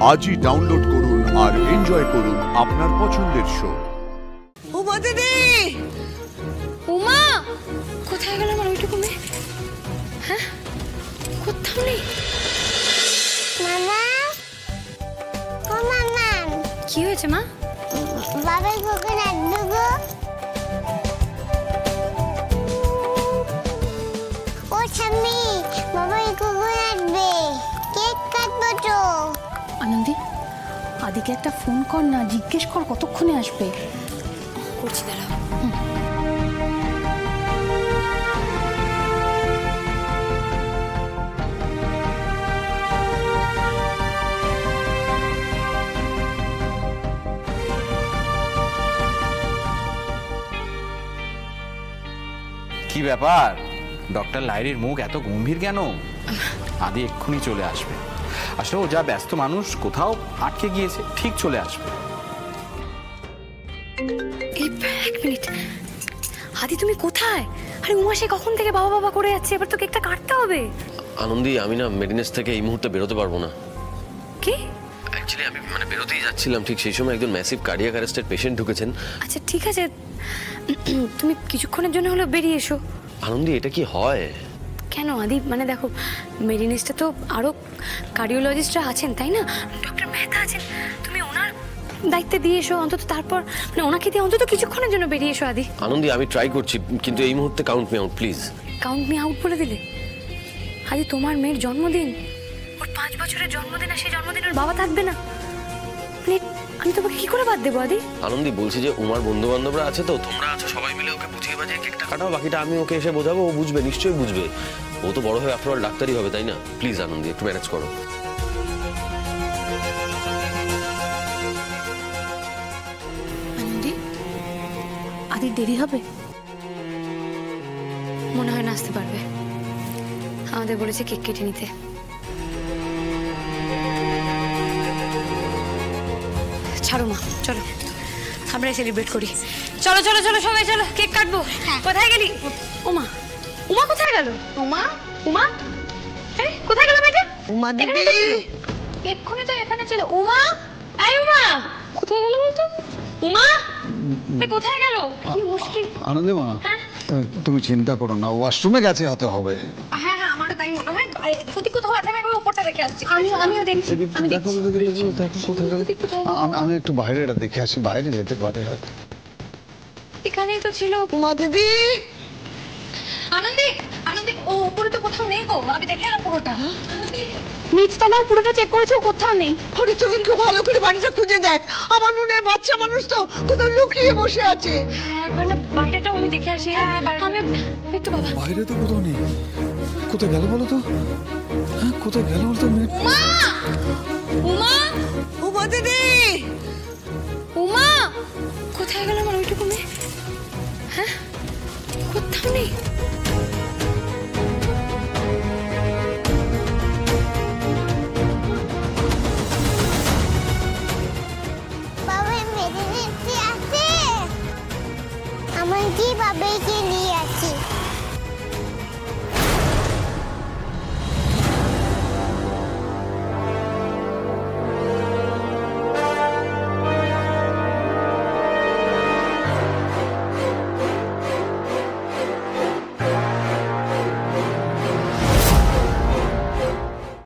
আজই ডাউনলোড করুন আর এনজয় করুন আপনার পছন্দের শো। উমা দিদি, উমা কোথায় গেল আমার ওইটুকু মেয়ে? হ্যাঁ, কোথাও নেই। মামা, ও মামা, কি হয়েছে মা? বাবা কখন আসবে গো? ও স্বামী, বাবা কখন আসবে? কেক কাটবো তো। আনন্দি, আদিকে একটা ফোন কর না, জিজ্ঞেস কর কতক্ষণে আসবে। করছি, দাঁড়াও। কি ব্যাপার, ডক্টর লাইরির মুখ এত গম্ভীর কেন? আদি এক্ষুনি চলে আসবে। আসলে ও যা ব্যস্ত মানুষ, কোথাও আটকে গিয়েছে, ঠিক চলে আসবে। এক মিনিট, আদি তুমি কোথায়? আরে উমা সে কখন থেকে বাবা বাবা করে যাচ্ছে, এবার তো কেকটা কাটতে হবে। আনন্দি, আমি না মেডিনেস থেকে এই মুহূর্তে বেরোতে পারবো না। কি? অ্যাকচুয়ালি আমি বেরোতেই যাচ্ছিলাম, ঠিক সেই সময় একজন ম্যাসিভ কার্ডিয়াক অ্যারেস্টেড পেশেন্ট ঢুকেছেন। আচ্ছা ঠিক আছে, তুমি কিছুক্ষণের জন্য হলো বেরিয়ে এসো। আনন্দি, এটা কি হয়? কেন আদি, মানে দেখো মেডিনেসটা তো আরো কার্ডিওলজিস্টরা আছেন তাই না, ডক্টর মেহতা আছেন, তুমি ওনার দায়িত্বে দিয়ে এসো অন্তত, তারপর মানে ওনাকে দিয়ে অন্তত কিছুক্ষণের জন্য বেরিয়ে এসো। আদি আনন্দি, আমি ট্রাই করছি, কিন্তু এই মুহূর্তে count me out please. Count me out বলে দিলে? আদি তোমার মেয়ের জন্মদিন, ওর 5 বছরের জন্মদিন, আর সেই জন্মদিন ওর বাবা থাকবে না, মানে আমি তোমাকে কি করে বাদ দেবো? আদি আনন্দি, বলছি যে উমার বন্ধু বান্ধবরা আছে তো, তোমরা আছো, সবাই মিলে ওকে বুঝিয়ে বাজিয়ে কেকটা কাটাও, বাকিটা আমি ওকে এসে বোঝাবো, ও বুঝবে, নিশ্চয়ই বুঝবে। ও তো বড় হয়ে আফটার অল ডাক্তারই হবে, তাই না? প্লিজ আনন্দি, একটু ম্যানেজ করো। আনন্দি, আদির দেরি হবে মনে হয়, না আসতে পারবে। আমাদের বলেছে কেক কেটে নিতে। ছাড়ো মা, চলো আমরা সেলিব্রেট করি। চলো চলো চলো সবাই চলো, কেক কাটবো। কোথায় গেলি? উমা, উমা কোথায় গেল? উমা, উমা, আরে কোথায় গেল মেয়েটা? উমা দিদি, এক্ষুনি তো এখানে ছিল। উমা, এই উমা কোথায় গেল বলতো? উমা কোথায় গেল? কি মুশকিল। আনন্দি মা, তুমি চিন্তা করো না, ওয়াশরুমে গেছে হতে হবে। হ্যাঁ হ্যাঁ, আমারও তাই মনে হয়। সত্যি কোথাও আছে, আমি উপরটা দেখে আসছি। আমিও দেখছি। দেখো কোথায় গেল। আমি একটু বাইরে এটা দেখে আসি, বাইরে যেতে পারে হয়তো। এখানেই তো ছিল। উমা দিদি, আনন্দি, আনন্দি, ও উপরে তো কোথাও নেই গো, আমি দেখে এলাম পুরোটা। নিচতলাও পুরোটা চেক করেছে, ও কোথাও নেই। হরি তুই একটু ভালো করে বাড়িটা খুঁজে দেখ, আমার মনে হয় বাচ্চা মানুষ তো কোথাও লুকিয়ে বসে আছে। একবার না বাইরেটাও আমি দেখে আসি। আমি একটু বাবা, বাইরে তো কোথাও নেই, কোথায় গেল বলো তো? হ্যাঁ, কোথায় গেল বলতো? মা